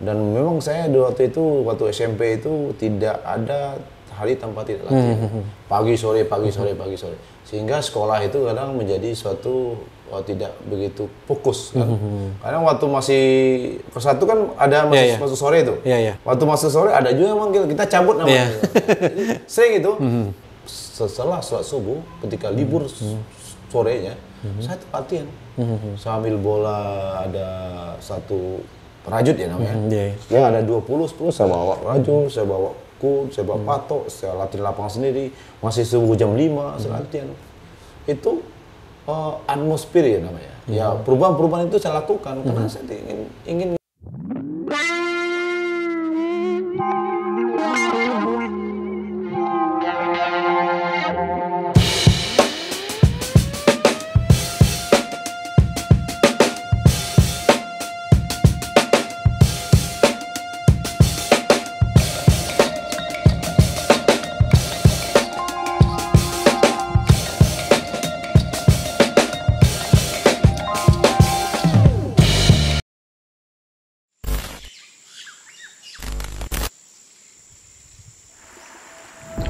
Dan memang saya waktu SMP itu tidak ada hari tanpa tidak latihan. Pagi sore. Sehingga sekolah itu kadang menjadi suatu tidak begitu fokus kan. Karena waktu masih kelas 1 kan ada masuk sore itu. Waktu masuk sore ada juga yang manggil, kita cabut namanya. Jadi, sering itu. Setelah sholat subuh, ketika libur sorenya, saya tuh latihan. Sambil bola ada satu perajut ya namanya. Ya ada 20, 10, saya bawa perajut, saya bawa kul, saya bawa patok, saya latihan lapangan sendiri. Masih subuh jam 5, saya latihan. Itu atmosfer ya namanya. Ya perubahan-perubahan itu saya lakukan karena saya ingin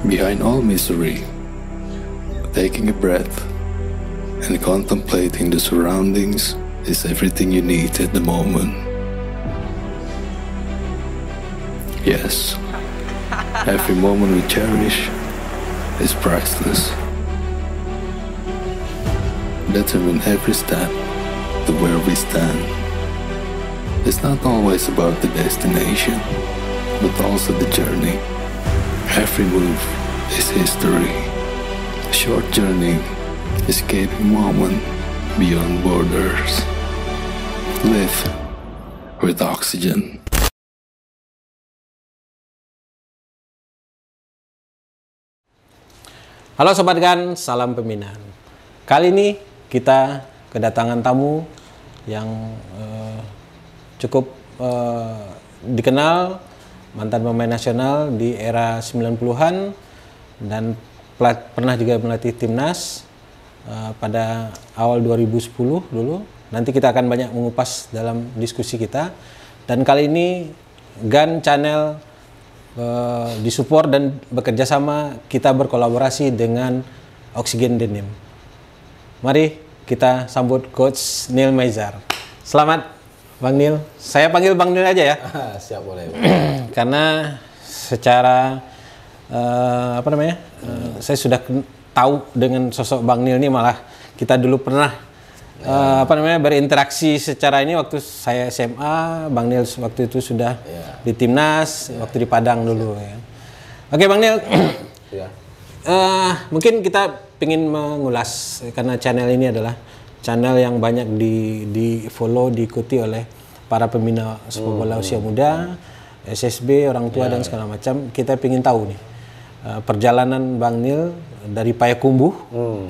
Behind all misery, taking a breath and contemplating the surroundings is everything you need at the moment. Yes, every moment we cherish is priceless. Determine every step to where we stand. It's not always about the destination, but also the journey. Every move is history. A short journey, escaping moment beyond borders. Live with oxygen. Halo Sobat Gan, salam pembinaan. Kali ini kita kedatangan tamu yang cukup dikenal, mantan pemain nasional di era 90-an dan pernah juga melatih timnas pada awal 2010 dulu. Nanti kita akan banyak mengupas dalam diskusi kita. Dan kali ini Gan Channel disupport dan bekerja sama, kita berkolaborasi dengan Oxygen Denim. Mari kita sambut Coach Neil Maizar. Selamat Bang Neil, saya panggil Bang Neil aja ya. Siap, boleh. Karena secara saya sudah tahu dengan sosok Bang Neil ini, malah kita dulu pernah berinteraksi secara ini waktu saya SMA. Bang Neil waktu itu sudah di timnas, waktu di Padang dulu ya. Oke Bang Neil, mungkin kita ingin mengulas karena channel ini adalah channel yang banyak di follow, diikuti oleh para pembina sepak bola usia muda, SSB, orang tua dan segala macam. Kita ingin tahu nih perjalanan Bang Neil dari Payakumbuh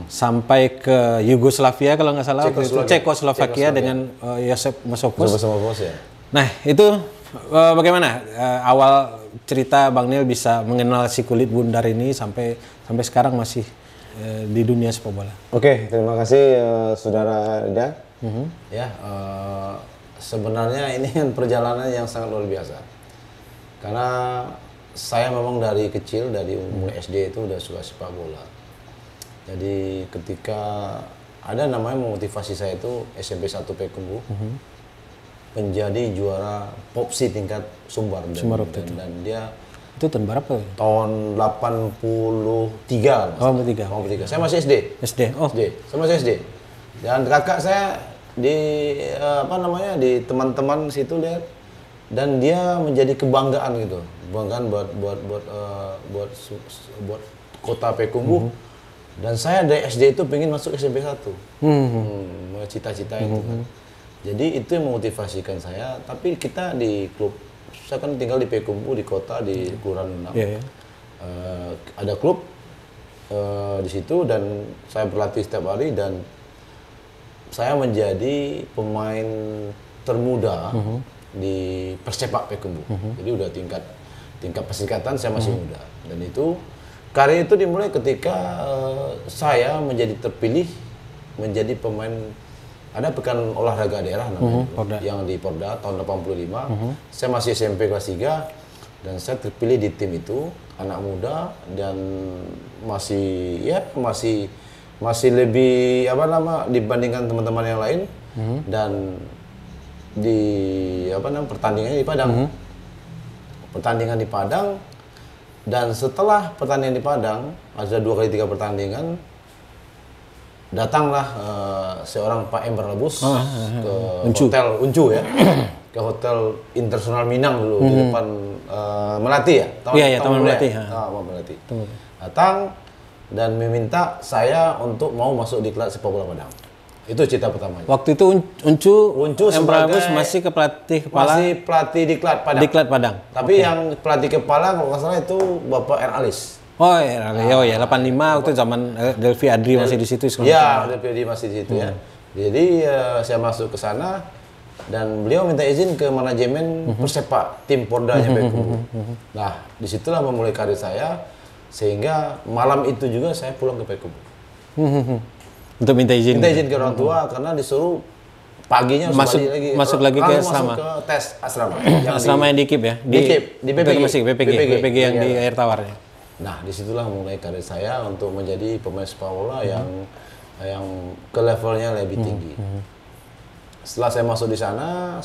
sampai ke Yugoslavia kalau nggak salah, Cekoslovakia dengan Josip Masopust. Nah itu bagaimana awal cerita Bang Neil bisa mengenal si kulit bundar ini sampai sekarang masih di dunia sepak bola. Oke, terima kasih Saudara Rida. Sebenarnya ini kan perjalanan yang sangat luar biasa. Karena saya memang dari kecil, dari umur SD itu udah suka sepak bola. Jadi ketika ada namanya memotivasi saya itu SMP 1 Payakumbuh menjadi juara Popsi tingkat Sumbar dan dia itu tahun berapa? Tahun 83. Oh, 83. Saya masih SD. Saya masih SD. Dan kakak saya di di teman-teman situ lihat, dan dia menjadi kebanggaan gitu. Kebanggaan buat kota Payakumbuh. Dan saya dari SD itu pengen masuk SMP 1. Cita-cita itu kan. Jadi itu yang memotivasikan saya, tapi kita di klub, saya kan tinggal di Payakumbuh, di kota, di Kelurahan Unang. Ada klub di situ dan saya berlatih setiap hari dan saya menjadi pemain termuda di Persepak Payakumbuh. Jadi udah tingkat persikatan saya masih muda. Dan itu karir itu dimulai ketika saya menjadi terpilih menjadi pemain ada pekan olahraga daerah namanya, Porda. yang di Porda tahun 85. Saya masih SMP kelas 3 dan saya terpilih di tim itu, anak muda dan masih lebih dibandingkan teman-teman yang lain. Dan di pertandingannya di Padang. Pertandingan di Padang, dan setelah pertandingan di Padang ada 2 kali 3 pertandingan, datanglah seorang Pak Ember Lebus ke hotel Uncu ya, ke hotel Internasional Minang dulu di depan Melati ya, Taman Melati. Melati. Datang dan meminta saya untuk mau masuk di klub sepak bola Padang. Itu cita pertamanya. Waktu itu Uncu Ember Lebus masih ke pelatih kepala. Masih pelatih di klub Padang. Di klub Padang. Tapi yang pelatih kepala kalau nggak salah itu Bapak R. Alis. Oh ya, 85 waktu zaman Delvi Adri masih di situ. Iya, Delvi Adri masih di situ ya. Jadi saya masuk ke sana dan beliau minta izin ke manajemen Persepak tim Pordanya Payakumbuh. Nah, disitulah memulai karir saya, sehingga malam itu juga saya pulang ke Payakumbuh. Untuk minta izin. Minta izin ke orang tua karena disuruh paginya masuk lagi ke asrama. Masuk ke tes asrama. Asrama yang di KIP ya? Di BPG yang di Air Tawar ya. Nah, disitulah mulai karir saya untuk menjadi pemain sepak bola yang ke levelnya lebih tinggi. Setelah saya masuk di sana,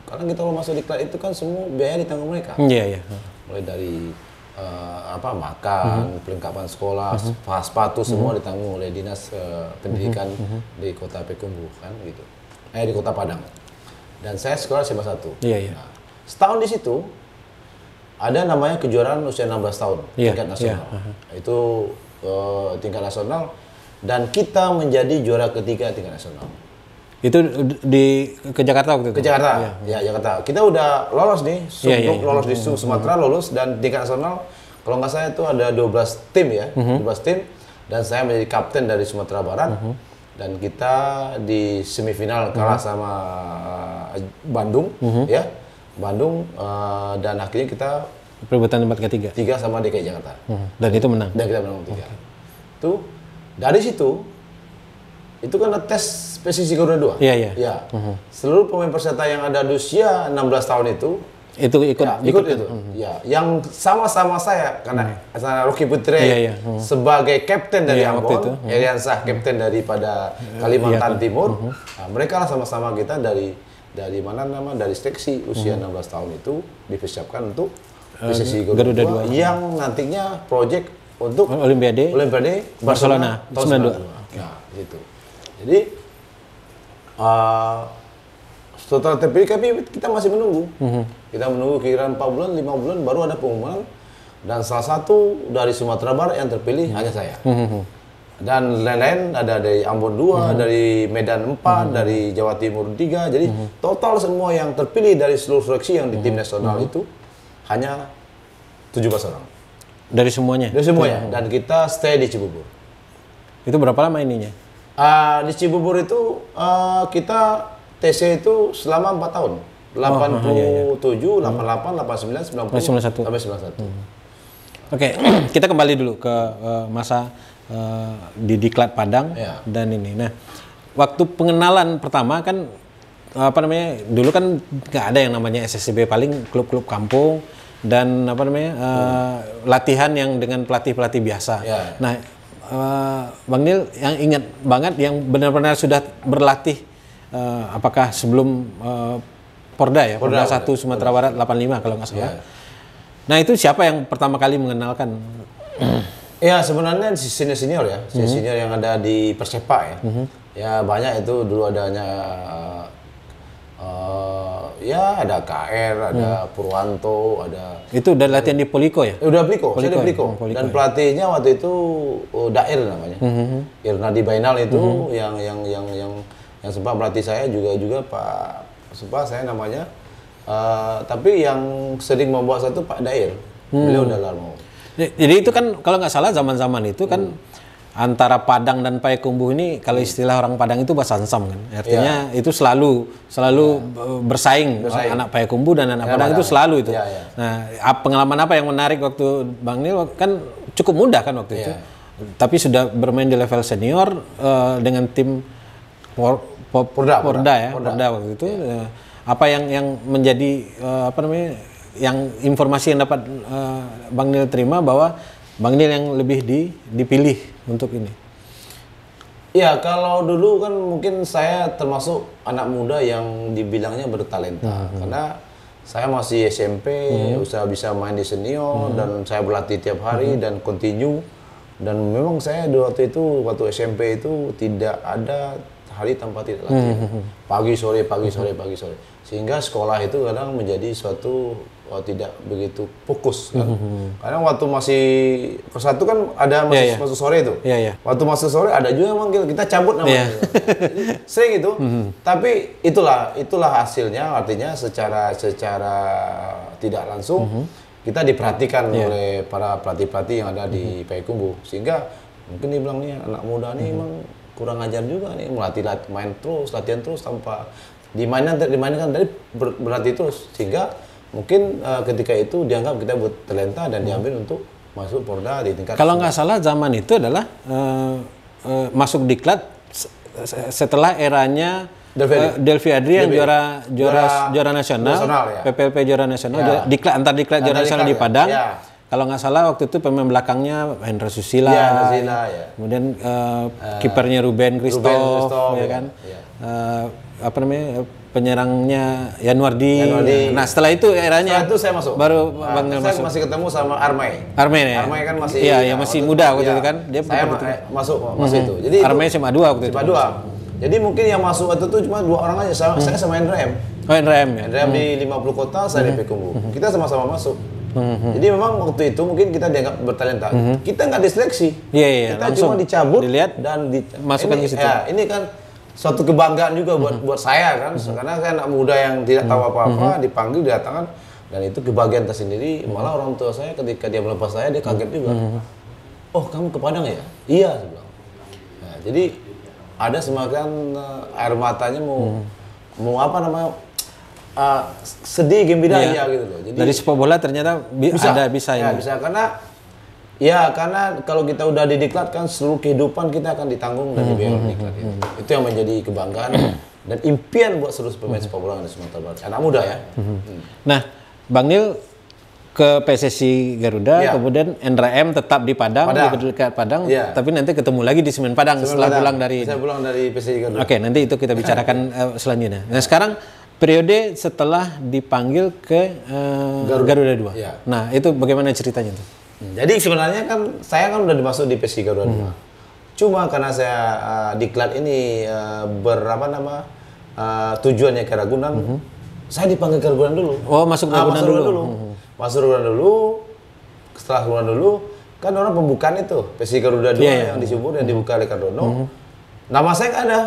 karena kita kalau masuk di klub itu kan semua biaya ditanggung mereka. Iya. Mulai dari makan, perlengkapan sekolah, sepatu semua ditanggung oleh dinas pendidikan di kota Payakumbuh kan gitu. Di kota Padang. Dan saya sekolah SMA 1. Iya. Nah, setahun di situ ada namanya kejuaraan usia 16 tahun tingkat nasional. Itu tingkat nasional dan kita menjadi juara ketiga tingkat nasional. Itu ke Jakarta waktu itu? Ke Jakarta, ya Jakarta. Kita udah lolos nih, lolos di Sumatera, lolos, dan tingkat nasional, kalau nggak salah itu ada 12 tim ya, 12 tim, dan saya menjadi kapten dari Sumatera Barat, dan kita di semifinal kalah sama Bandung, ya, Bandung, dan akhirnya kita perebutan tempat ketiga. 3 sama DKI Jakarta. Dan itu menang. Dan kita menang 3. Tuh dari situ itu kan ada tes PSSI Garuda 2. Iya. Ya. Seluruh pemain Perseta yang ada di usia 16 tahun itu ikut itu. Ya, yang sama-sama saya karena Rocky Putri sebagai kapten dari Ambon, Eriansah kapten daripada Kalimantan Timur. Nah, mereka lah sama-sama kita dari seleksi usia 16 tahun itu dipersiapkan untuk PSSI Garuda 2 yang nantinya proyek untuk Olimpiade Barcelona tahun 92. Nah, gitu. Jadi setelah terpilih kita masih menunggu. Kita menunggu kira 4 bulan, 5 bulan baru ada pengumuman, dan salah satu dari Sumatera Barat yang terpilih hanya saya. Dan lain-lain ada dari Ambon 2, dari Medan 4, dari Jawa Timur 3. Jadi total semua yang terpilih dari seluruh seleksi yang di tim nasional itu hanya 17 orang. Dari semuanya? Dari semuanya. Dan kita stay di Cibubur. Itu berapa lama ininya? Di Cibubur itu kita TC itu selama 4 tahun. 87, 88, 89, 90, 91. sampai 91. Oke, kita kembali dulu ke masa di Diklat Padang dan ini. Nah, waktu pengenalan pertama kan dulu kan nggak ada yang namanya SSB, paling klub-klub kampung dan latihan yang dengan pelatih-pelatih biasa. Nah, Bang Nil yang ingat banget yang benar-benar sudah berlatih apakah sebelum Porda ya? Porda 1 Sumatera Barat 85 kalau nggak salah. Nah, itu siapa yang pertama kali mengenalkan? Ya, sebenarnya senior ya. Senior yang ada di Persepak ya. Ya, banyak itu dulu adanya ada KR, ada Purwanto, ada... Itu udah latihan di Poliko ya? Udah Poliko, saya di Poliko. Dan pelatihnya waktu itu Dair namanya. Irnadi Bainal itu yang sempat melatih saya juga Pak saya namanya. Tapi yang sering membawa saya itu Pak Dair. Beliau udah lama. Jadi itu kan kalau nggak salah zaman-zaman itu kan antara Padang dan Payakumbuh ini kalau istilah orang Padang itu basansam kan. Artinya itu selalu bersaing anak Payakumbuh dan anak Padang itu selalu itu. Nah, pengalaman apa yang menarik waktu Bang Nil kan cukup mudah kan waktu itu. Tapi sudah bermain di level senior dengan tim Porda waktu itu. Apa yang menjadi yang informasi yang dapat Bang Nil terima bahwa Bang Nil yang lebih dipilih untuk ini. Ya, kalau dulu kan mungkin saya termasuk anak muda yang dibilangnya bertalenta. Karena saya masih SMP, usaha bisa main di senior, dan saya berlatih tiap hari dan continue. Dan memang saya waktu SMP itu tidak ada hari tanpa tidak latihan. Pagi sore. Sehingga sekolah itu kadang menjadi suatu tidak begitu fokus kan. Karena waktu masih kelas 1 kan ada masuk sore itu. Waktu masuk sore ada juga yang manggil, kita cabut namanya. Jadi, sering itu. Tapi itulah hasilnya, artinya secara tidak langsung kita diperhatikan oleh para pelatih-pelatih yang ada di Payakumbuh. Sehingga mungkin dibilang nih anak muda nih emang kurang ajar juga nih, latihan terus tanpa dimainkan dari berlatih terus, sehingga mungkin ketika itu dianggap kita bertalenta dan diambil untuk masuk Porda di tingkat. Kalau nggak salah zaman itu adalah masuk diklat setelah eranya Delvi Adri yang juara nasional, PPLP juara nasional, antar diklat juara nasional di Padang. Kalau nggak salah waktu itu pemain belakangnya Hendra Susila, kemudian kipernya Ruben Christoph, ya kan, penyerangnya Yanuardi. Nah setelah itu eranya, itu saya masuk. Baru Bang Nil masuk. Saya masih ketemu sama Armai. Armai kan masih. Iya, masih muda waktu itu kan. Dia saya masuk itu. Jadi Armai SMA 2 waktu itu. SMA 2. Jadi mungkin yang masuk waktu itu cuma 2 orang aja. Saya sama Hendra M. Hendra M ya. Hendra M di 50 kota, saya di Payakumbuh. Kita sama-sama masuk. Jadi memang waktu itu mungkin kita dianggap bertalenta. Kita nggak diseleksi. Kita cuma dicabut, dilihat dan masukkan ke situ. Ya, ini kan suatu kebanggaan juga buat saya kan, karena saya anak muda yang tidak tahu apa-apa, dipanggil, didatangkan, dan itu kebahagiaan tersendiri. Malah orang tua saya ketika dia melepas saya, dia kaget juga. Oh, kamu ke Padang ya? Iya, saya bilang. Nah, jadi ada semakin air matanya mau apa namanya, sedih gembira aja gitu loh. Jadi dari sepak bola ternyata bisa ya, bisa karena kalau kita udah didiklat kan seluruh kehidupan kita akan ditanggung dan dibayar diklat itu. Itu yang menjadi kebanggaan dan impian buat seluruh pemain sepak bola di Sumatera Barat. Anak muda ya. Nah, Bang Nil ke PSSI Garuda, kemudian Hendra M tetap di Padang. Dekat Padang, tapi nanti ketemu lagi di Semen Padang setelah pulang dari. Saya pulang dari PSSI Garuda. Oke, nanti itu kita bicarakan selanjutnya. Nah, sekarang periode setelah dipanggil ke Garuda 2. Ya. Nah, itu bagaimana ceritanya tuh? Jadi sebenarnya kan saya kan udah dimasuk di PSSI Garuda 2. Cuma karena saya diklat ini tujuannya ke Ragunan, saya dipanggil ke Ragunan dulu. Oh, masuk Ragunan dulu. Masuk Ragunan dulu. Setelah Ragunan dulu, kan orang pembukaan itu PSSI Garuda 2 yang di Cibubur yang dibuka oleh Kardono. Nama saya nggak ada.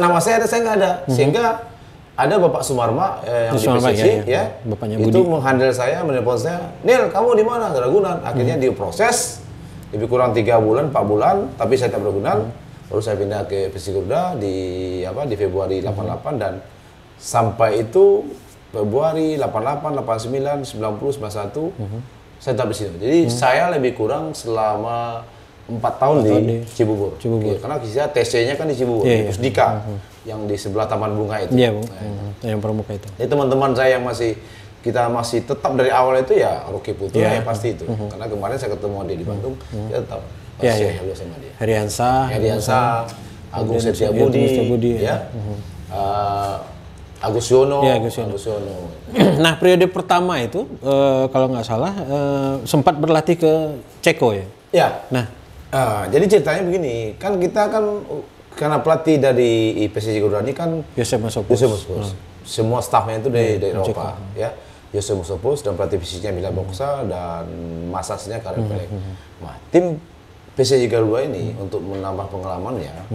Nama saya ada, saya nggak ada. Sehingga ada Bapak Sumarma yang di PSSI Bapaknya itu Budi. menghandle saya, menelpon saya, Nil, kamu di mana? Ragunan. Akhirnya diproses lebih kurang 3 bulan, 4 bulan, tapi saya tak Ragunan. Baru saya pindah ke PSSI Garuda di Februari 88 dan sampai itu Februari 88, 89, 90, 91 saya tetap di sini. Jadi saya lebih kurang selama 4 tahun di Cibubur. Karena kita TC-nya kan di Cibubur, di Pusdika, yang di sebelah Taman Bunga itu. Iya, yang pramuka itu. Jadi teman-teman saya yang kita masih tetap dari awal itu ya Rocky Putra ya pasti itu. Karena kemarin saya ketemu dia di Bandung, dia tetap halo sama dia. Heriansa, Agung Setiabudi, ya. Agus Yono. Nah, periode pertama itu kalau nggak salah sempat berlatih ke Ceko ya. Ya. Nah, jadi ceritanya begini, kan kita kan karena pelatih dari PSSI Garuda ini kan Yosef Masopus. Semua stafnya itu dari Eropa, ya. Yosef Masopus dan pelatih fisiknya Bila Boksa dan masasnya Karel Pelek. Nah, tim PSSI Garuda ini untuk menambah pengalamannya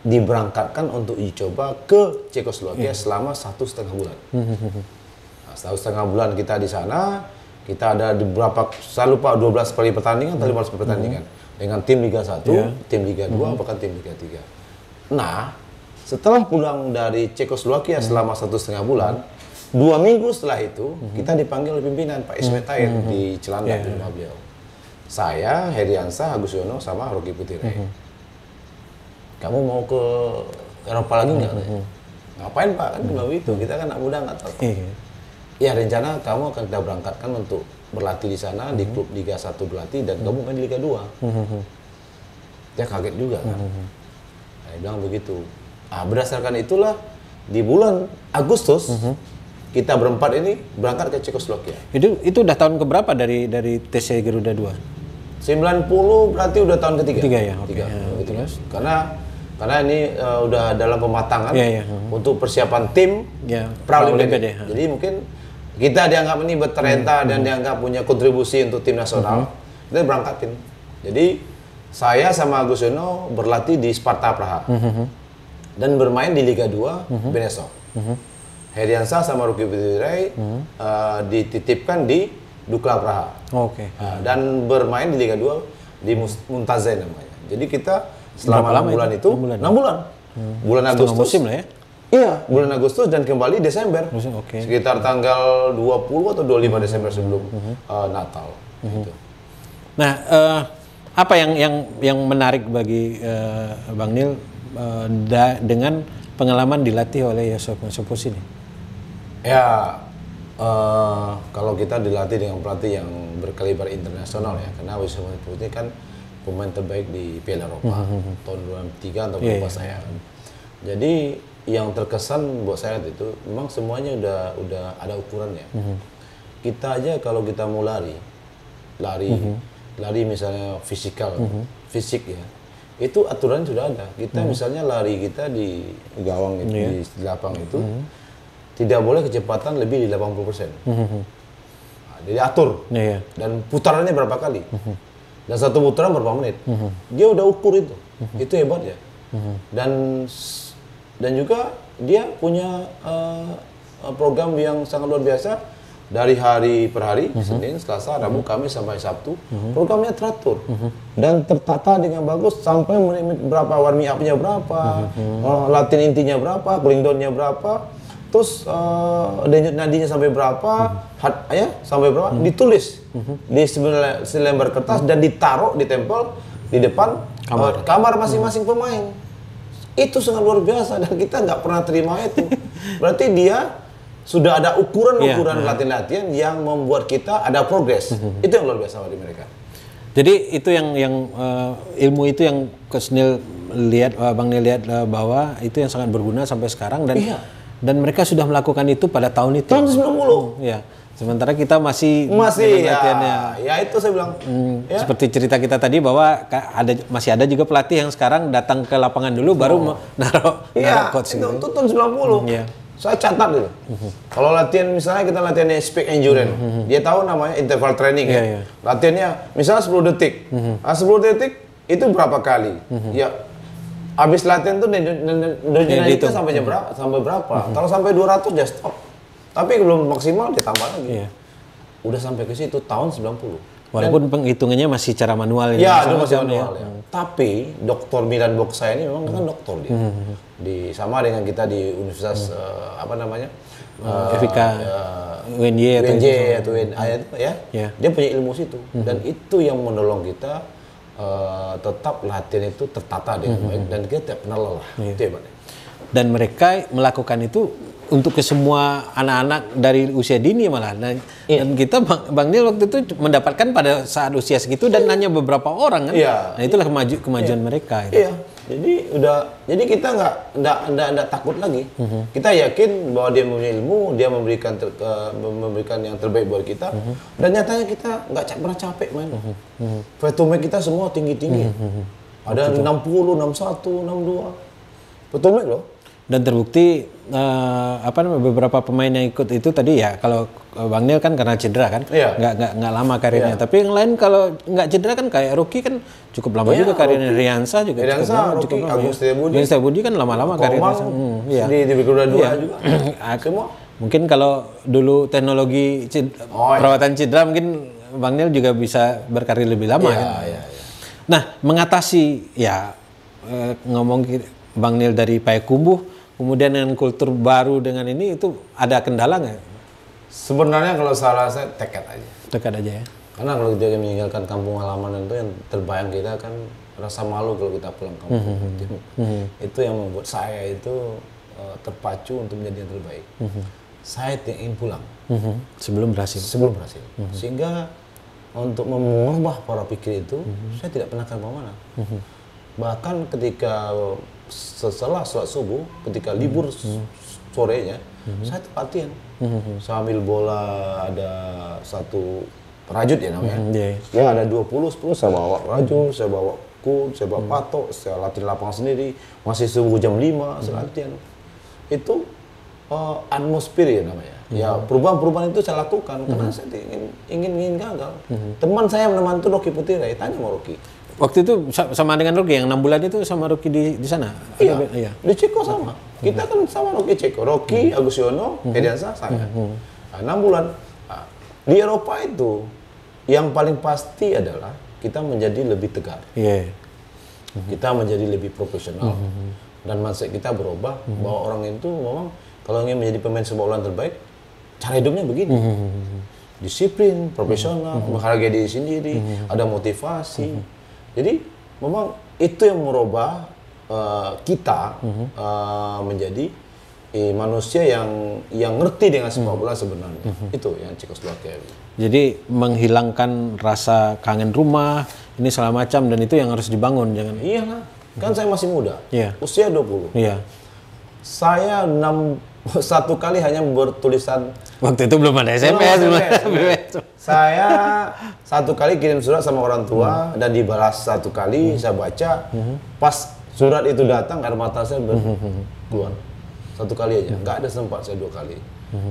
diberangkatkan untuk dicoba ke Cekoslovakia selama 1,5 bulan. Nah, 1,5 bulan kita di sana, kita ada di beberapa, saya lupa 12 kali pertandingan atau 15 kali pertandingan dengan tim Liga 1, tim Liga 2, bahkan tim Liga 3. Nah, setelah pulang dari Cekoslovakia selama 1,5 bulan, 2 minggu setelah itu kita dipanggil oleh pimpinan Pak Ismet Tair di Cilandak di rumah beliau. Saya, Heriansa, Agus Yono, sama Rocky Putire. Kamu mau ke Eropa lagi nggak? Ngapain Pak? Kan cuma itu. Kita kan anak muda nggak tahu. Ya rencana kamu akan kita berangkatkan untuk berlatih di sana di klub Liga 1 berlatih dan kamu main di Liga 2. Dia kaget juga kan. Dia bilang begitu. Berdasarkan itulah di bulan Agustus kita berempat ini berangkat ke Cekoslovakia. Itu udah tahun keberapa dari TC Garuda 2? 90 berarti udah tahun ketiga. Tiga ya, oke. Terus karena ini udah dalam pematangan untuk persiapan tim Paralimpiade. Jadi mungkin kita dianggap ini bertalenta dan dianggap punya kontribusi untuk tim nasional. Kita berangkatin. Jadi saya sama Agus Yono berlatih di Sparta Praha dan bermain di Liga 2 Benešov. Heriansa sama Ruki Putri dititipkan di Dukla Praha. Dan bermain di Liga 2 di Muntaze namanya. Jadi kita selama 6 bulan itu 6 bulan. Bulan Agustus musim lah ya. Iya, bulan Agustus dan kembali Desember. Sekitar tanggal 20 atau 25 Desember sebelum Natal gitu. Nah, apa yang menarik bagi Bang Nil dengan pengalaman dilatih oleh Yosef Masopus ini? Ya, kalau kita dilatih dengan pelatih yang berkaliber internasional ya, karena Yosef Masopus ini kan pemain terbaik di Piala Eropa tahun 2003 atau berapa saya. Jadi yang terkesan buat saya itu memang semuanya udah ada ukurannya. Kita aja kalau kita mau lari misalnya fisik ya, itu aturan sudah ada. Kita misalnya lari kita di gawang itu di lapang itu tidak boleh kecepatan lebih di 80%. Jadi atur dan putarannya berapa kali dan satu putaran berapa menit. Dia udah ukur itu hebat ya. Dan juga dia punya program yang sangat luar biasa dari hari per hari, Senin, Selasa, Rabu, Kamis sampai Sabtu. Programnya teratur dan tertata dengan bagus sampai menit berapa, warming up-nya berapa, latihan intinya berapa, cooling down-nya berapa, terus denyut nadinya sampai berapa, sampai berapa, ditulis di selembar kertas dan ditaruh, ditempel di depan kamar masing-masing pemain. Itu sangat luar biasa dan kita nggak pernah terima itu. Berarti dia sudah ada ukuran-ukuran latihan-latihan yang membuat kita ada progres. Itu yang luar biasa dari mereka. Jadi itu yang ilmu itu yang Kesnil lihat, Bang Nil lihat bahwa itu yang sangat berguna sampai sekarang dan mereka sudah melakukan itu pada tahun itu. Tahun 90. Ya. Sementara kita masih latihannya. Ya itu saya bilang. Seperti cerita kita tadi bahwa masih ada juga pelatih yang sekarang datang ke lapangan dulu baru naruh coach itu tahun 90. Saya catat dulu. Kalau latihan misalnya kita latihannya speed endurance, dia tahu namanya interval training ya. Latihannya misalnya 10 detik. 10 detik itu berapa kali? Ya habis latihan tuh itu sampai berapa? Kalau sampai 200 dia stop. Tapi belum maksimal ditambah lagi. Udah sampai ke situ tahun 90. Walaupun penghitungannya masih cara manual ya. Itu masih manual ya. Tapi Dr. Milan Box saya ini memang kan dokter dia. Sama dengan kita di Universitas FIK UNJ atau UNA itu ya. Dia punya ilmu situ dan itu yang menolong kita tetap latihan itu tertata dengan baik dan kita tidak pernah lelah. Itu hebatnya. Dan mereka melakukan itu untuk ke semua anak-anak dari usia dini malah. Dan kita Bang Nil waktu itu mendapatkan pada saat usia segitu dan hanya beberapa orang kan. Nah itulah kemajuan mereka. Gitu. Jadi kita nggak takut lagi. Kita yakin bahwa dia punya ilmu, dia memberikan yang terbaik buat kita. Dan nyatanya kita nggak pernah capek main. Petumek kita semua tinggi-tinggi. Ada 60, 61, 62. Petumek loh. Dan terbukti beberapa pemain yang ikut itu tadi ya, kalau Bang Nil kan karena cedera kan, nggak lama karirnya. Tapi yang lain kalau nggak cedera kan kayak Ruki kan cukup lama juga karirnya. Riansa juga cukup lama. Agus Setiabudi kan lama-lama karirnya. Di Garuda 2 juga. Semua. Mungkin kalau dulu teknologi perawatan cedera mungkin Bang Nil juga bisa berkarir lebih lama kan. Nah, mengatasi ngomong Bang Nil dari Payakumbuh, kemudian dengan kultur baru dengan ini itu ada kendala nggak? Sebenarnya kalau salah saya tekad aja. Tekad aja ya. Karena kalau kita meninggalkan kampung halaman itu yang terbayang kita kan rasa malu kalau kita pulang kampung. Itu yang membuat saya itu terpacu untuk menjadi yang terbaik. Saya ingin pulang sebelum berhasil. Sehingga untuk mengubah pola pikir itu, saya tidak pernah kemana-mana. Bahkan ketika setelah sholat subuh, ketika libur sorenya, saya latihan. Sambil bola ada satu perajut ya namanya. Ya ada 20-10, saya bawa rajut, saya bawa kut, saya bawa patok, saya latihan lapangan sendiri. Masih subuh jam 5, saya latihan. Itu atmosfer ya namanya. Ya perubahan-perubahan itu saya lakukan karena saya ingin gagal. Teman saya menemani itu Rocky Putira, tanya sama Rocky. Waktu itu sama dengan Rocky yang 6 bulan itu sama Rocky di sana? Iya. Di Ceko sama. Kita kan sama Rocky Ceko. Rocky, Agus Yono, Hediansa, saya. 6 bulan. Di Eropa itu yang paling pasti adalah kita menjadi lebih tegar. Kita menjadi lebih profesional. Dan mindset kita berubah bahwa orang itu memang kalau ingin menjadi pemain sepak bola terbaik, cara hidupnya begini. Disiplin, profesional, menghargai diri sendiri, ada motivasi. Jadi memang itu yang merubah kita menjadi manusia yang ngerti dengan sepak bola sebenarnya. Itu yang Cekoslovakia. Jadi menghilangkan rasa kangen rumah, ini segala macam, dan itu yang harus dibangun. Iyalah, kan saya masih muda, usia 20. Saya satu kali hanya bertulisan. Waktu itu belum ada SMS. Saya satu kali kirim surat sama orang tua dan dibalas satu kali. Saya baca, pas surat itu datang air mata saya keluar. Satu kali aja, nggak ada sempat saya 2 kali.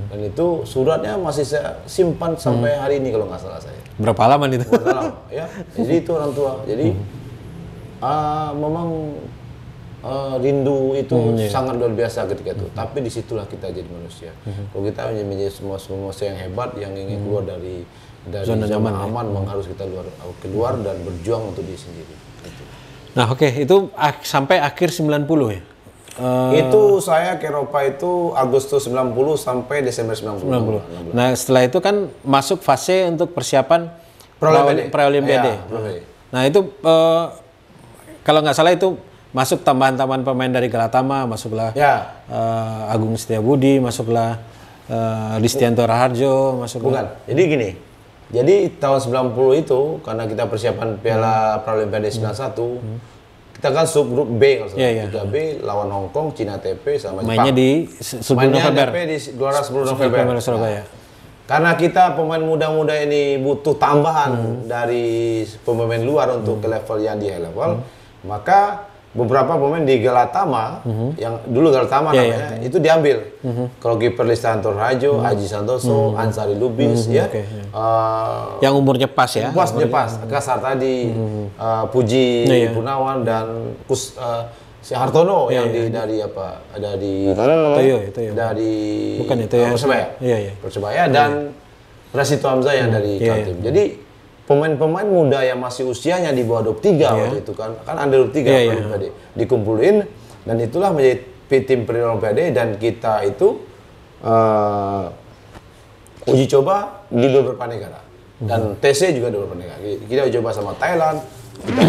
Dan itu suratnya masih saya simpan sampai hari ini kalau nggak salah saya. Berapa lama itu? Berapa lama, ya. Jadi itu orang tua. Jadi memang rindu itu sangat luar biasa ketika itu. Tapi disitulah kita jadi manusia. Kalau kita menjadi semua manusia yang hebat, yang ingin keluar dari zona aman, memang harus kita keluar dan berjuang untuk diri sendiri. Gitu. Nah oke, itu sampai akhir 90 ya? Itu saya ke Eropa itu Agustus 90 sampai Desember 90. Nah setelah itu kan masuk fase untuk persiapan Praolimpiade. Nah itu kalau nggak salah itu masuk tambahan-tambahan pemain dari Galatama, masuklah Agung Setiabudi, masuklah Ristianto Raharjo, masuklah. Bukan, jadi gini, jadi tahun 90 itu karena kita persiapan Piala Paralimpiade 91, kita kan subgrup B kalau salah, 3B lawan Hong Kong, Cina TP sama Jepang. Mainnya di 10 November. di Gelora 10 November. Surabaya. Karena kita pemain muda-muda ini butuh tambahan dari pemain luar untuk ke level yang di high level, maka beberapa pemain di Galatama, yang dulu Galatama namanya, itu diambil. Kalau kiper Ristianto Raharjo, Aji Santoso, Ansari Lubis, yang umurnya pas ya? Pas. Kasar tadi, Puji Gunawan dan si Hartono yang dari apa? Ada di dari bukan itu ya? Persebaya. Persebaya dan Rasito Hamzah yang dari Kaltim. Jadi pemain-pemain muda yang masih usianya di bawah 23 waktu itu kan under 23 dikumpulin dan itulah menjadi tim Olimpiade dan kita itu uji coba di beberapa negara dan TC juga di beberapa negara. Kita uji coba sama Thailand, kita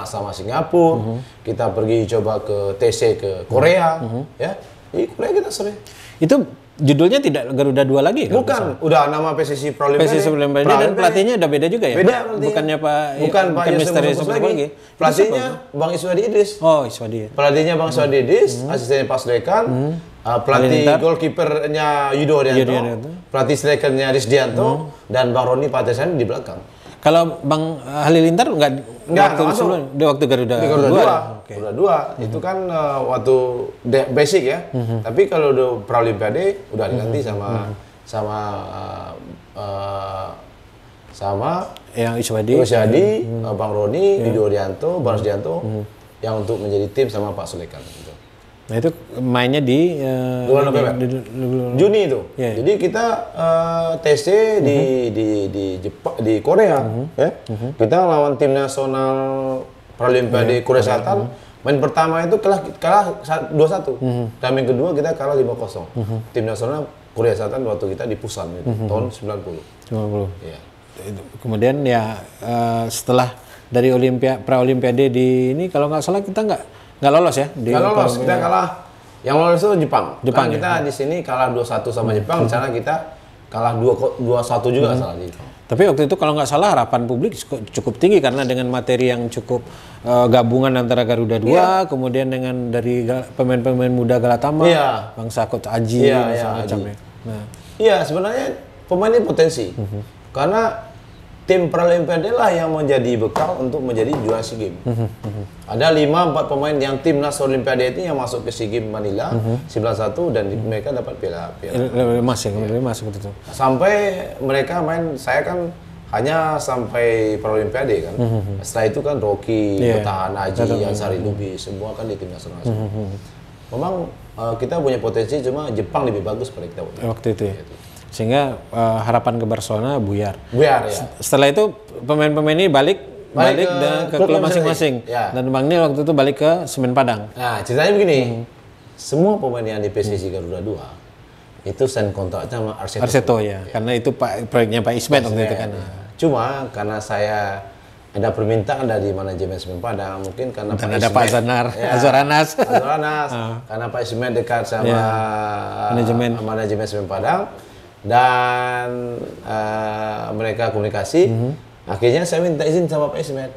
sama Singapura, kita pergi coba ke TC ke Korea, ya di Korea kita sering. Itu judulnya tidak Garuda 2 lagi kan? Bukan, udah nama PSSI Praolimpiade. Dan pelatihnya udah beda juga ya? Beda Bukannya Pak Yusuf lagi. Pelatihnya Bang Iswadi Idris. Oh, Iswadi. Pelatihnya Bang Iswadi Idris, asistennya Pak Sulekan, pelatih goalkeepernya Yudo Haryanto, pelatih strikernya Risdianto, dan Bang Roni Patesan di belakang. Kalau Bang Halilintar nggak waktu Garuda 2. Garuda 2 itu kan waktu basic ya. Tapi kalau udah Praolimpiade udah diganti sama yang Iswadi, Bang Roni, Yudo Haryanto, Bang Risdianto yang untuk menjadi tim sama Pak Sulekan. Gitu. Nah itu mainnya di Juni itu. Jadi kita TC di Korea, ya. Kita lawan tim nasional Paralimpiade Korea Selatan. Main pertama itu kalah 2-1. Dan main kedua kita kalah 5-0. Tim nasional Korea Selatan waktu kita di Busan itu tahun 90. Kemudian ya setelah dari pra-olimpiade di ini kalau nggak salah kita nggak lolos ya di Nggak lolos, kita kalah. Yang lolos itu Jepang. Jepang, Kan kita di sini kalah 2-1 sama Jepang, di sana kita kalah 2-1 juga salah di Jepang. Tapi waktu itu kalau nggak salah harapan publik cukup tinggi karena dengan materi yang cukup gabungan antara Garuda 2, kemudian dengan dari pemain-pemain muda Galatama, Bangsa Coach Aji, macam-macamnya. Nah, iya, sebenarnya pemain ini potensi. Karena tim Paralimpiade lah yang menjadi bekal untuk menjadi juara SEA Games. Ada 5-4 pemain yang timnas Olimpiade itu yang masuk ke SEA Games Manila 91 dan mereka dapat piala emas ya, emas seperti itu. Sampai mereka main, saya kan hanya sampai Paralimpiade kan. Setelah itu kan Rocky, Bertahan Haji, Ansari Lubi, semua kan di tim nasional. Memang kita punya potensi, cuma Jepang lebih bagus pada kita waktu itu ya. Sehingga harapan ke Barcelona buyar. Buyar ya. Setelah itu pemain-pemain ini balik ke klub masing-masing. Ya. Dan Bang Nil waktu itu balik ke Semen Padang. Nah, ceritanya begini. Semua pemain yang di PSSI Garuda 2 itu sign kontraknya sama Arseto ya. Karena itu proyeknya Pak Ismet waktu itu kan. Cuma karena saya ada permintaan dari manajemen Semen Padang, mungkin karena dan ada Pak Azwaranas. Karena Pak Ismet dekat sama manajemen Semen Padang. Dan mereka komunikasi, akhirnya saya minta izin sama Pak Ismet.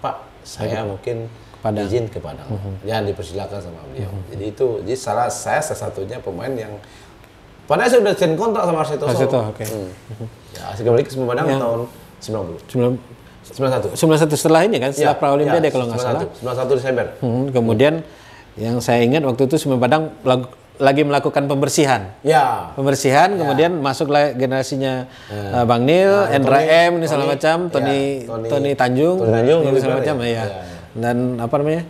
Pak, saya mungkin izin ke Padang, jangan dipersilakan sama beliau. Jadi salah satunya pemain yang padahal saya sudah sign kontrak sama Arseto. Ya, saya kembali ke Semen Padang tahun 91 setelah ini kan, setelah Praolimpiade kalau nggak salah. 91 Desember. Kemudian yang saya ingat waktu itu Semen Padang lagi melakukan pembersihan. Pembersihan, kemudian masuklah generasinya Bang Nil, Endra M, ini segala macam, Tony Tanjung, ini segala macam ya. Dan apa namanya?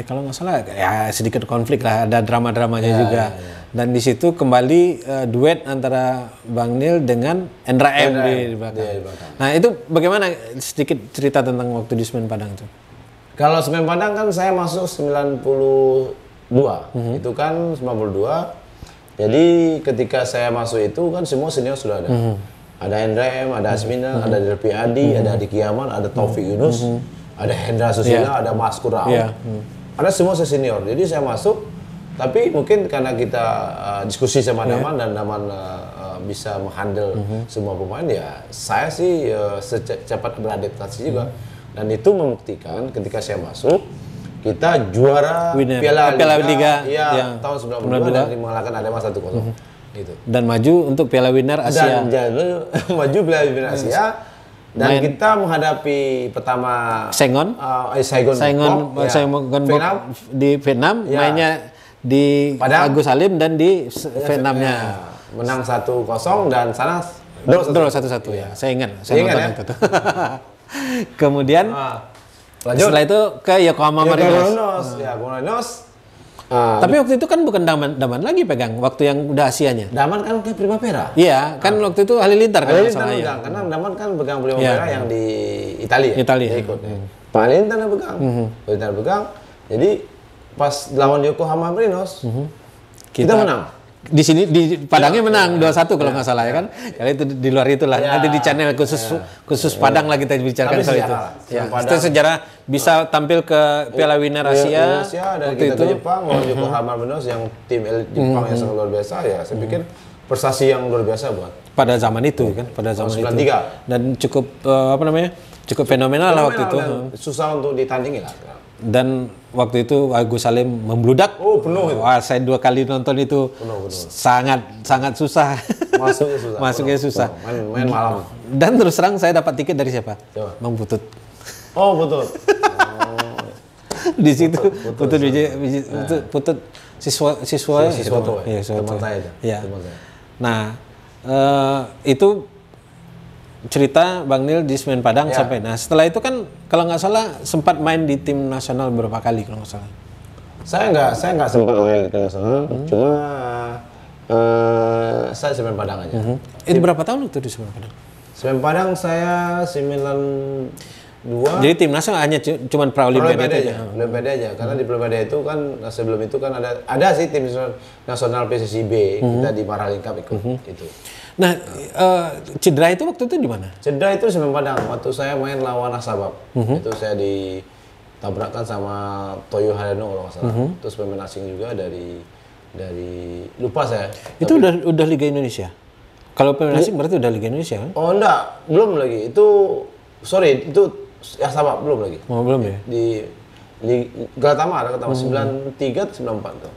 Kalau nggak salah ya sedikit konflik lah, ada drama-dramanya juga. Dan di situ kembali duet antara Bang Nil dengan Endra M di belakang. Nah, itu bagaimana sedikit cerita tentang waktu di Semen Padang itu? Kalau Semen Padang kan saya masuk 92. Itu kan 92. Jadi ketika saya masuk itu kan semua senior sudah ada. Ada Endra M, ada Asmina, ada Derpi Adi, ada Adi Kiaman, ada Taufik Yunus, ada Hendra Susila, ada Mas Kurau. Ada semua senior. Jadi saya masuk, tapi mungkin karena kita diskusi sama Daman dan Daman bisa menghandle semua pemain, ya saya sih cepat beradaptasi juga. Dan itu membuktikan ketika saya masuk, kita juara Piala Liga tahun 92 dan mengalahkan Arema 1-0. Gitu. Dan maju untuk Piala Winner Asia. Maju Piala Winner Asia. Dan kita menghadapi pertama Saigon di Vietnam, mainnya di Padang, Agus Salim dan di Vietnamnya. Menang 1-0 dan sana draw 1-1 ya. Saya ingat itu. Kemudian setelah itu ke Yokohama Marinos. Tapi waktu itu kan bukan Daman lagi pegang, waktu yang udah Asianya. Daman kan ke Primavera. Iya, kan waktu itu Halilintar kan masalahnya. Ya. Karena Daman kan pegang Primavera yang di Italia. Ikut. Pak Halilintar yang pegang. Jadi pas lawan Yokohama Marinos, kita menang. Di sini di Padangnya menang 2-1 kalau nggak salah ya kan. Kali itu di luar itulah. Nanti di channel khusus Padang lah kita bicarakan soal itu. Itu sejarah bisa tampil ke Piala Winner Asia. Dan kita ke Jepang lawan Yokohama Marinos yang tim elit Jepang yang sangat luar biasa ya. Saya pikir prestasi yang luar biasa buat pada zaman itu kan, pada zaman 93. itu. Dan cukup cukup fenomenal lah waktu itu. Susah untuk ditandingi lah. Dan waktu itu Agus Salim membludak. Penuh. Wah, saya 2 kali nonton itu penuh. sangat susah. Masuknya susah. Main malam. Dan terus terang saya dapat tiket dari siapa? Bang Putut. Putut. Di situ Putut siswa teman saya itu. Ya. Nah, itu cerita Bang Nil di Semen Padang sampai. Nah, setelah itu kan kalau nggak salah sempat main di tim nasional beberapa kali kalau nggak salah. Saya nggak sempat main di tim nasional, cuma saya Semen Padang aja. Itu berapa tahun itu di Semen Padang? Semen Padang saya 92. Jadi tim nasional hanya cuma Praolimpiade aja. Praolimpiade aja. Karena di Praolimpiade itu kan sebelum itu kan ada sih tim nasional PSSI B, kita di Maralin Cup ikut itu. Nah, cedera itu waktu itu di mana? Cedera itu Semen Padang. Waktu saya main lawan Nasabab, itu saya ditabrakkan sama Toyo Hareno kalau nggak salah. Terus pemain asing juga dari lupa saya. Itu udah Liga Indonesia. Kalau pemain asing berarti udah Liga Indonesia kan? Oh enggak, belum lagi. Itu Nasabab belum lagi. Oh, belum ya? Di Galatama 93 atau 94 tuh.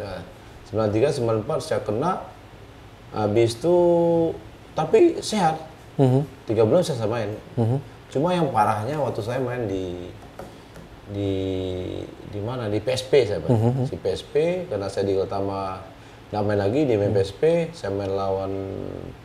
Ya, 93 94 saya kena. Habis itu tapi sehat. 3 bulan saya main. Cuma yang parahnya waktu saya main di mana? Di PSP saya main. Di PSP karena saya di Galatama nggak main lagi di main PSP, saya main lawan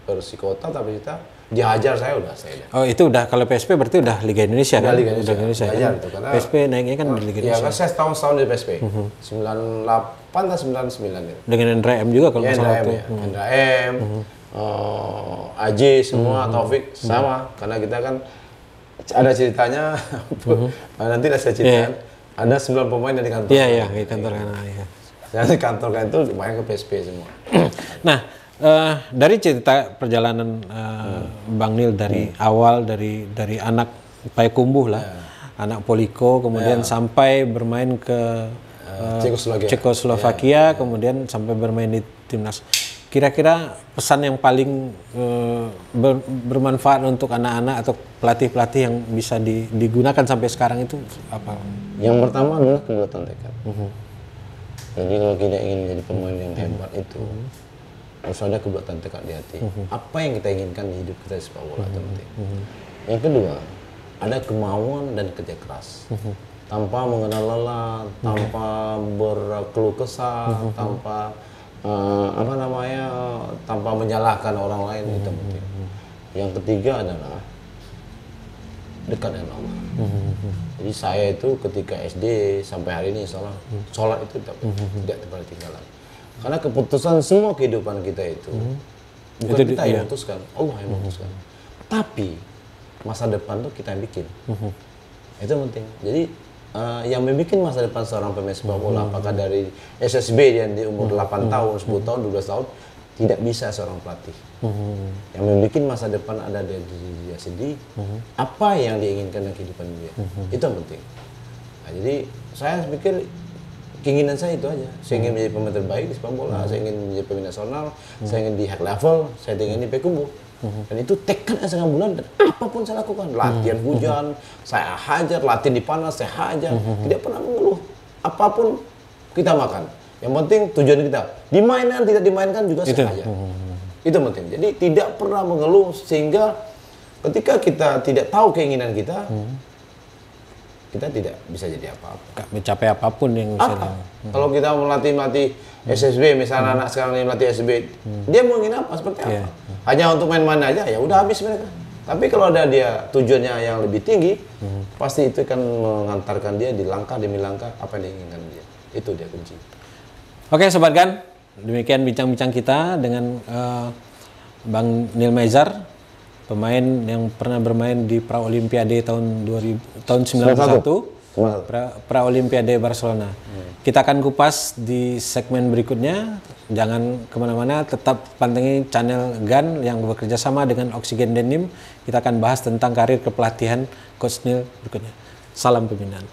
Persikota tapi kita dihajar saya udah. Oh, itu udah kalau PSP berarti udah Liga Indonesia kan? Liga Indonesia. Kan? Itu, karena PSP naiknya kan di Liga Indonesia. Iya, kan saya setahun di PSP. 98 atau 99 itu. Dengan Hendra M juga kalau Ya, nggak salah Hendra M, waktu. ya. Hendra M, Aji semua, Taufik sama. Karena kita kan ada ceritanya, nanti saya ceritakan. Ada 9 pemain dari kantor. Iya, di kantor kan. Iya. Dari kantor kan itu main ke PSP semua. Nah, dari cerita perjalanan Bang Nil dari awal dari anak Payakumbuh lah, anak Poliko, kemudian sampai bermain ke Cekoslovakia, kemudian sampai bermain di timnas. Kira-kira pesan yang paling bermanfaat untuk anak-anak atau pelatih-pelatih yang bisa digunakan sampai sekarang itu apa? Yang pertama adalah kekuatan tekad. Jadi kalau kita ingin menjadi pemain yang hebat itu harus ada kekuatan tekad di hati. Apa yang kita inginkan di hidup kita di sepak bola itu penting. Yang kedua, ada kemauan dan kerja keras. Tanpa mengenal lelah, tanpa berkeluh kesah, tanpa tanpa menyalahkan orang lain itu penting. Yang ketiga adalah dekat dengan Allah. Jadi saya itu ketika SD sampai hari ini sholat itu tidak pernah tinggalan. Karena keputusan semua kehidupan kita itu bukan kita yang memutuskan, Allah yang memutuskan. Tapi masa depan tuh kita yang bikin. Itu penting. Jadi yang membuat masa depan seorang pemain sepak bola, apakah dari SSB yang di umur 8 tahun, 10 tahun, 12 tahun, tidak bisa seorang pelatih. Yang membuat masa depan ada dari diri dia sendiri, apa yang diinginkan dalam kehidupan dia. Itu yang penting. Nah, jadi saya pikir keinginan saya itu aja. Saya ingin menjadi pemain terbaik di sepak bola, saya ingin menjadi pemain nasional, saya ingin di high level, saya ingin di Payakumbuh. Dan itu tekad yang sangat bulan dan apapun saya lakukan. Latihan hujan, saya hajar, latihan di panas, saya hajar. Tidak pernah mengeluh. Apapun kita makan. Yang penting tujuan kita. Dimainkan, tidak dimainkan juga saya hajar. Itu penting. Jadi tidak pernah mengeluh sehingga ketika kita tidak tahu keinginan kita, kita tidak bisa jadi apa-apa. Gak mencapai apapun yang bisa. Kalau kita melatih SSB, misalnya anak sekarang yang melatih SSB, dia mau ingin apa, seperti apa? Hanya untuk main-main aja, ya udah habis mereka. Tapi kalau ada dia tujuannya yang lebih tinggi, pasti itu akan mengantarkan dia di langkah demi langkah apa yang diinginkan dia. Itu dia kunci. Oke, Sobat Gan, demikian bincang-bincang kita dengan Bang Nil Maizar, pemain yang pernah bermain di Praolimpiade tahun 91. Praolimpiade Barcelona. Kita akan kupas di segmen berikutnya. Jangan kemana-mana, tetap pantengin channel GAN yang bekerja sama dengan Oksigen Denim. Kita akan bahas tentang karir kepelatihan Coach Nil berikutnya. Salam pembinaan.